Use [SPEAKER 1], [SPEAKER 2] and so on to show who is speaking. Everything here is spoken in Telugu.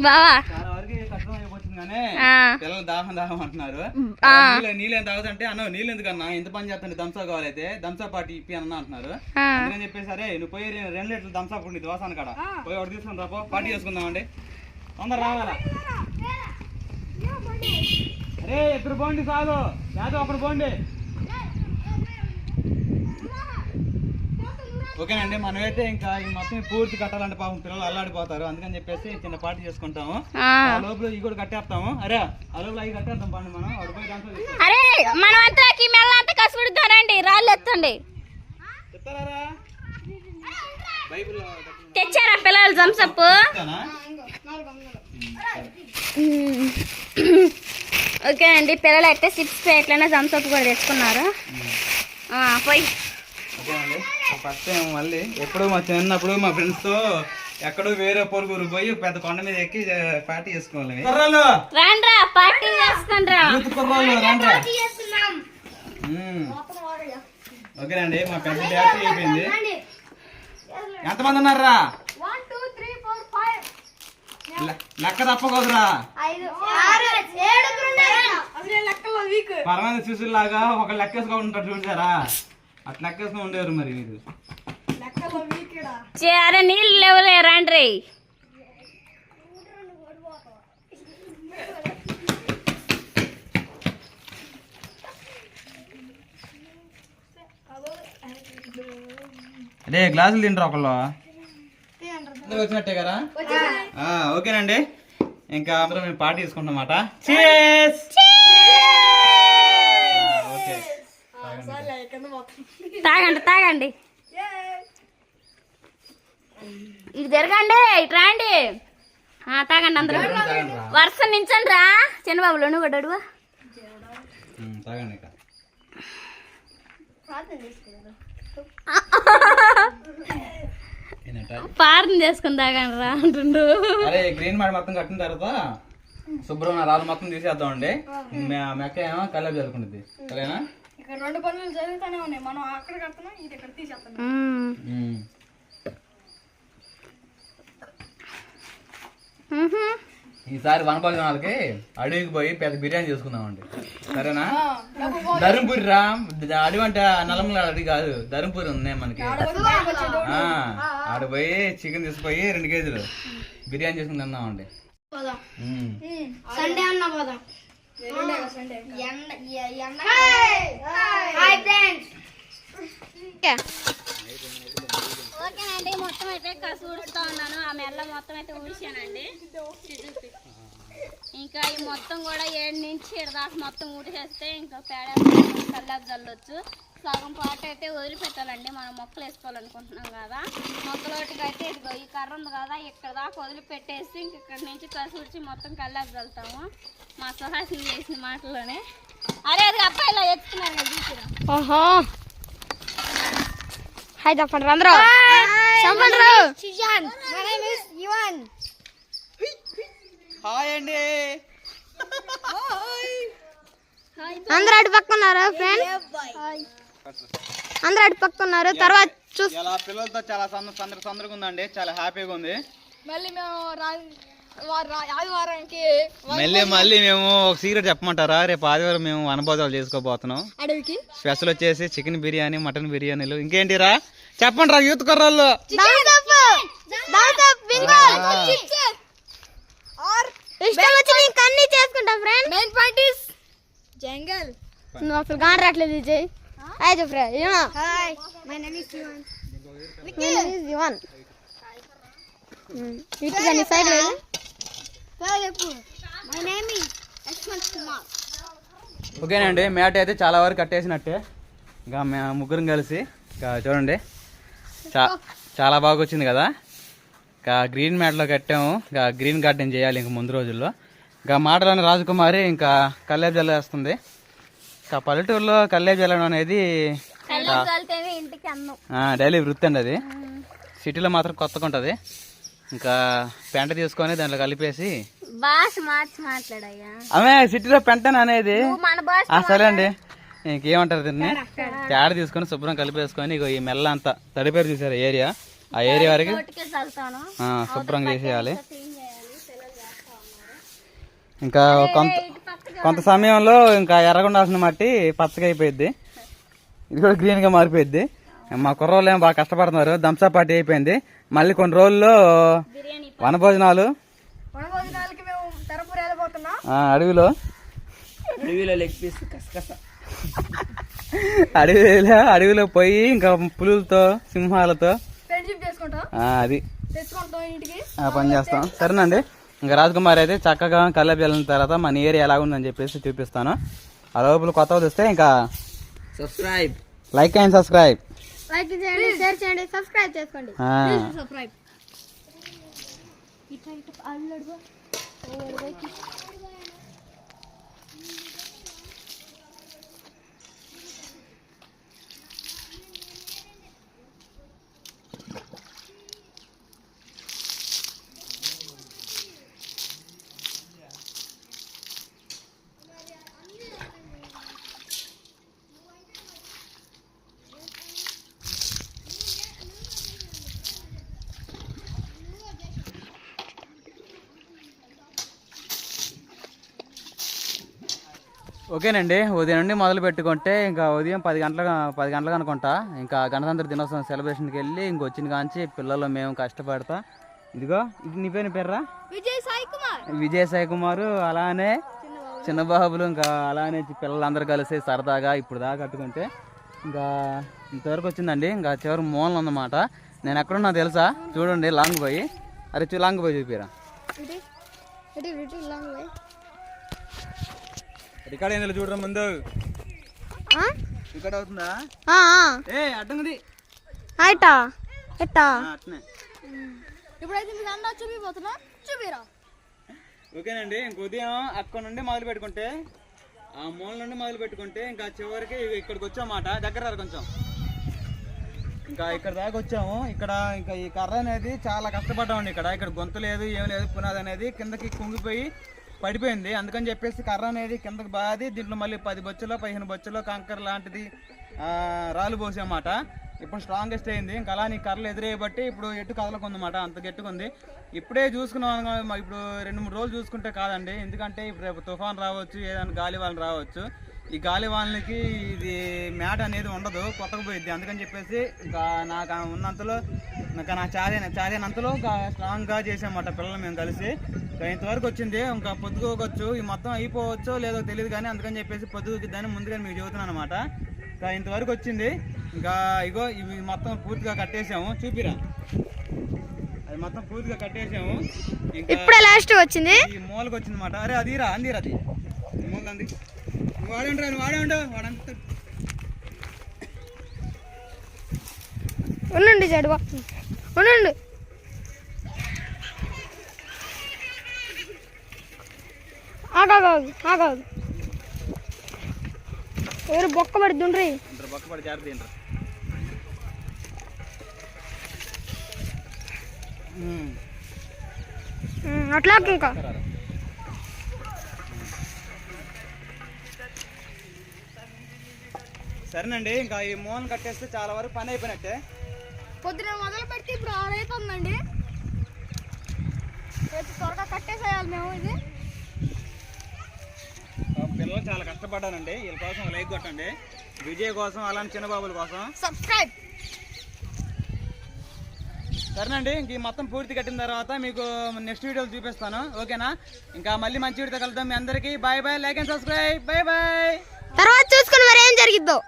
[SPEAKER 1] బావా
[SPEAKER 2] చాలా వరకు కష్టం అయిపోతుంది కానీ పిల్లలు దాహం దాహం అంటున్నారు. నీళ్ళు ఎంత తాగుతుంటే అన్న నీళ్ళు ఎందుకన్నా ఇంత పని చేస్తుంటే దంసా కావాలైతే దంసా పార్టీ ఇప్పి అన్న అంటున్నారు. అందుకని చెప్పేసి అరే నువ్వు పోయి 2 లీటర్లు దంసా ఉండి దోసాను కాడ పోయి ఒకటి తీసుకుని రాపో పార్టీ చేసుకుందామండి. తొందర రావాలా? అరే 2 పోండి చాలు లేదా 1 పోండి. ఓకేనండి మనమైతే ఇంకా ఈ మొత్తం పూర్తి కట్టాలంటే పాపం పిల్లలు అల్లాడిపోతారు. అందుకని చెప్పేసి చిన్న పార్టీ చేసుకుంటాము. ఆ లోపల ఇవి కూడా కట్టేస్తాము. అరే ఆ లోపల అవి కట్టేస్తాం పండి మనం
[SPEAKER 1] అరే మనం అంతా మెల్లంతా కసుడుతారండి రాళ్ళు ఎత్తండి. తెచ్చారా పిల్లలు థమ్సప్? ఓకేనండి పిల్లలు అయితే 6 ప్లేట్లైనా థమ్సప్ కూడా తెచ్చుకున్నారు. పోయి
[SPEAKER 2] ఫస్ట్ టైం మళ్ళీ ఎప్పుడు మా చిన్నప్పుడు మా ఫ్రెండ్స్ తో ఎక్కడో వేరే పొరుగురు పోయి పెద్ద కొండ మీద ఎక్కి పార్టీ చేసుకోవాలి. ఓకేనండి మా పెద్ద బ్యాటరీ అయిపోయింది. ఎంతమంది ఉన్నారా? లెక్క తప్పకూడదురా. పరమైన శిశులాగా ఒక లెక్కేసుకొని ఉంటారు చూసారా? అట్లా లెక్కేసుకొని ఉండేవారు మరి మీరు.
[SPEAKER 1] అరే నీళ్ళు లేవులే రండి.
[SPEAKER 2] అదే గ్లాసులు తింటారు ఒకళ్ళు వచ్చినట్టే కదా. ఓకేనండి ఇంకా అందరం మేము పార్టీ తీసుకుంటామన్నమాట.
[SPEAKER 1] తాగండి తాగండి ఇటు తిరగండి ఇటు రండి. తాగండి అందరూ వరుస నించండి రా. చిన్నబాబులో నువ్వు కూడా అడుగు
[SPEAKER 2] తాగండి.
[SPEAKER 1] పార్థన చేసుకుని తాగండి రా అంటుండు.
[SPEAKER 2] అరే గ్రీన్ మ్యాట్ మొత్తం కట్టిన తర్వాత శుభ్రం రాళ్ళు మొత్తం తీసేద్దాం అండి. మెక్క ఏమో కల్లా జరుపుకుంటుంది సరేనా?
[SPEAKER 3] 2 పనులు జరుగుతూనే ఉన్నాయి. మనం అక్కడ కడుతున్నాం ఇది ఇక్కడ తీసేస్తున్నాం.
[SPEAKER 2] ఈసారి వనపల్లి వాళ్ళకి అడవికి పోయి పెద్ద బిర్యానీ చేసుకుందామండి సరేనా? ధర్మపురి రా. అడవి అంటే నల్లమల అడవి కాదు, ధర్మపురి ఉన్నాయి మనకి. ఆడ పోయి చికెన్ తీసుకుపోయి 2 కేజీలు బిర్యానీ చేసుకుని తిందామండి.
[SPEAKER 3] సండే అన్న పోదాం.
[SPEAKER 1] ఓకేనండి మొత్తం అయితే కసు ఊడుస్తూ ఉన్నాను. ఆ మెల్ల మొత్తం అయితే ఊడిసానండి. ఇంకా ఈ మొత్తం కూడా 7 నుంచి 7 దాకా మొత్తం ఊడిసేస్తే ఇంకా పేడ కల్లాకు చల్లొచ్చు. సగం పాట అయితే వదిలిపెట్టాలండి. మనం మొక్కలు వేసుకోవాలనుకుంటున్నాం కదా. మొక్కలోటికి అయితే ఇదిగో ఈ కర్ర ఉంది కదా ఇక్కడ దాకా వదిలిపెట్టేసి ఇంక ఇక్కడ నుంచి కసుడిచి మొత్తం కల్లాకు చల్లుతాము. మా సుహాసిని చేసిన మాటలోనే. అరే అది అబ్బాయి ఇలా ఎత్తుకున్నాను కదా చూసిరా. హాయ్ చెప్పండి అందరూ.
[SPEAKER 2] హాయ్ అండి
[SPEAKER 1] అందరూ అటు పక్క ఉన్నారు ఫ్రెండ్స్. అందరూ అటు పక్క ఉన్నారు. తర్వాత
[SPEAKER 2] చాలా పిల్లలతో చాలా సందడిగా ఉందండి. చాలా హ్యాపీగా ఉంది.
[SPEAKER 3] మళ్ళీ మేము ఆదివారానికి
[SPEAKER 2] మళ్ళీ మేము ఒక సీక్రెట్ చెప్పమంటారా? రేపు ఆదివారం మేము వనభోజనాలు చేసుకోబోతున్నాం.
[SPEAKER 3] అడవికి
[SPEAKER 2] స్పెషల్ వచ్చేసి చికెన్ బిర్యానీ, మటన్ బిర్యానీలు. ఇంకేంటిరా చెప్పండి రా యూత్ కుర్రాళ్ళు.
[SPEAKER 3] మెయిన్ పాయింట్ ఇస్ జంగల్.
[SPEAKER 1] నువ్వు అసలు గాని రావట్లేదు విజయ్. హాయ్ చెప్పరా.
[SPEAKER 3] Hi my name is Yuvan.
[SPEAKER 1] ఇటు సైడ్ లేదు.
[SPEAKER 3] My name is Yashwant Kumar.
[SPEAKER 2] ఓకేనండి మ్యాట్ అయితే చాలా వరకు కట్టేసినట్టే. ఇంకా మేము ముగ్గురం కలిసి ఇంకా చూడండి చాలా బాగా వచ్చింది కదా. ఇంకా గ్రీన్ మ్యాట్లో కట్టాము. ఇంకా గ్రీన్ గార్డెన్ చేయాలి ఇంక ముందు రోజుల్లో. ఇంకా మాటలోని రాజకుమారి ఇంకా కల్లేపు జల్లేస్తుంది. ఇంకా పల్లెటూరులో కల్లేపు జల్లడం అనేది డైలీ వృత్తి అండి. అది సిటీలో మాత్రం కొత్తగా ఉంటుంది. ఇంకా పెంట తీసుకొని దాంట్లో కలిపేసి ఆమె సిటీలో పెంటన అనేది సరే అండి. ఇంకేమంటారు దీన్ని పేడ తీసుకొని శుభ్రం కలిపేసుకొని ఇక ఈ మెల్ల అంతా తడిపేరు చూసారు ఏరియా. ఆ ఏరియా వరకు శుభ్రం చేసేయాలి. ఇంకా కొంత సమయంలో ఇంకా ఎర్రగుండాల్సిన మట్టి పచ్చగా అయిపోయింది, ఇది కూడా గ్రీన్గా మారిపోయింది. మా కుర్రోళ్ళు ఏమో బాగా కష్టపడుతున్నారు, దంసా పార్టీ అయిపోయింది. మళ్ళీ కొన్ని రోజుల్లో వనభోజనాలు
[SPEAKER 3] వనభోజనాలకి మేము తెరపూరి వెళ్ళిపోతున్నాం.
[SPEAKER 2] అడవిలో
[SPEAKER 4] లెగ్ పీస్ కసకస
[SPEAKER 2] అడవిలో పోయి ఇంకా పులులతో సింహాలతో
[SPEAKER 3] ఫ్రెండ్షిప్ చేసుకుంటాం,
[SPEAKER 2] అది
[SPEAKER 3] తెచ్చుకుంటాం ఇంటికి,
[SPEAKER 2] పని చేస్తాం. సరేనండి, ఇంకా రాజకుమారి అయితే చక్కగా కల్లాపు వెళ్ళిన తర్వాత మన ఏరియా ఎలా ఉందని చెప్పేసి చూపిస్తాను. ఆ లోపల కొత్తగా వస్తే ఇంకా
[SPEAKER 4] subscribe,
[SPEAKER 2] like and subscribe,
[SPEAKER 1] like చేయండి, షేర్ చేయండి, సబ్స్క్రైబ్ చేసుకోండి.
[SPEAKER 3] సబ్స్క్రైబ్.
[SPEAKER 2] ఓకేనండి. ఉదయం నుండి మొదలు పెట్టుకుంటే ఇంకా ఉదయం 10 గంటలకు అనుకుంటా ఇంకా గణతంత్ర దినోత్సవం సెలబ్రేషన్కి వెళ్ళి ఇంకొచ్చిన కాంచి పిల్లలు మేము కష్టపడతా. ఇదిగో ఇది నీ పేరురా విజయ్ సాయి కుమార్, అలానే చిన్నబాబులు, ఇంకా అలానే పిల్లలందరూ కలిసి సరదాగా ఇప్పుడు దాకా కట్టుకుంటే ఇంకా ఇంతవరకు వచ్చిందండి. ఇంకా చివరి మూలం ఉందన్నమాట. నేను ఎక్కడున్నా తెలుసా, చూడండి లాంగ్ పోయి, అరే లాంగ్ పోయి చూపిరా. రికార్డ్ ఏందో చూడరా ముందు, రికార్డ్ అవుతుందా? అడ్డంది అట్నే.
[SPEAKER 3] ఇప్పుడైతే మీకు అందరూ చూపిపోతున్నా, చూపిరా.
[SPEAKER 2] ఓకేనండి, ఇంక ఉదయం అక్కడ నుండి మొదలు పెట్టుకుంటే, ఆ మూల నుండి మొదలు పెట్టుకుంటే ఇంకా చివరికి ఇక్కడికి వచ్చామాట. దగ్గర కొంచెం ఇంకా ఇక్కడ దాకా వచ్చాము. ఇక్కడ ఇంకా ఈ కర్ర అనేది చాలా కష్టపడ్డామండి. ఇక్కడ గొంతు లేదు, ఏం లేదు, పునాది అనేది కిందకి కుంగిపోయి పడిపోయింది. అందుకని చెప్పేసి కర్ర అనేది కిందకి బాది దీంట్లో మళ్ళీ 10 బొచ్చులో 15 బొచ్చులో కంకర లాంటిది రాళ్ళు పోసామాట. ఇప్పుడు స్ట్రాంగెస్ట్ అయింది. ఇంకా అలా నీ కర్రలు ఎదురేయబట్టి ఇప్పుడు ఎట్టు కదలకుందన్నమాట, అంత గట్టుకుంది. ఇప్పుడే చూసుకున్నాం, ఇప్పుడు 2-3 రోజులు చూసుకుంటే కాదండి. ఎందుకంటే ఇప్పుడు రేపు తుఫాన్ రావచ్చు, ఏదైనా గాలి వాళ్ళని రావచ్చు. ఈ గాలి వాళ్ళకి ఇది మ్యాట్ అనేది ఉండదు, కొత్తగా పోయిద్ది. అందుకని చెప్పేసి ఇంకా నాకు ఉన్నంతలో ఇంకా నా చాదేనంతలో స్ట్రాంగ్గా చేసామన్నమాట పిల్లలు మేము కలిసి. ఇంకా ఇంతవరకు వచ్చింది. ఇంకా పొద్దుకోవచ్చు, ఈ మొత్తం అయిపోవచ్చో లేదో తెలియదు కానీ అందుకని చెప్పేసి పొద్దుకిద్దని ముందుగా మీకు చెబుతున్నాను అనమాట. ఇంకా ఇంతవరకు వచ్చింది. ఇంకా ఇగో ఇవి మొత్తం పూర్తిగా కట్టేసాము, చూపిరా. అది మొత్తం పూర్తిగా కట్టేసాము.
[SPEAKER 1] ఇప్పుడే లాస్ట్ వచ్చింది,
[SPEAKER 2] ఈ మూలకి వచ్చింది అనమాట. అరే అదిరా అందిరా, అది మూలకి అంది. వాడండి వాడంతా
[SPEAKER 1] ఉండండి చెడు ఉండండి. ఆగాగు ఎవరు బొక్క పడుతుండ్రి,
[SPEAKER 2] బొక్క పడి జాగ్రత్త.
[SPEAKER 1] అట్లా ఇంకా
[SPEAKER 2] సరేనండి, ఇంకా ఈ మూలన కట్టేస్తే చాలా వరకు పని అయిపోయినట్టే.
[SPEAKER 3] పొద్దున మొదలు పెట్టి ఇప్పుడు 6 అవుతుందండి. త్వరగా కట్టేసేయాలి మేము. ఇది
[SPEAKER 2] పిల్లలు చాలా కష్టపడ్డానండి. వీళ్ళ కోసం లైక్ కొట్టండి, విజయ్ కోసం, అలాంటి చిన్నబాబుల కోసం
[SPEAKER 3] సబ్స్క్రైబ్.
[SPEAKER 2] సరేనండి, ఇంక ఈ మొత్తం పూర్తి కట్టిన తర్వాత మీకు నెక్స్ట్ వీడియోలు చూపిస్తాను. ఓకేనా? ఇంకా మళ్ళీ మంచి వీడియోతో కలుద్దాం. మీ అందరికీ bye bye, like and subscribe, bye bye.
[SPEAKER 1] తర్వాత చూసుకుని మరి ఏం జరిగిద్దో.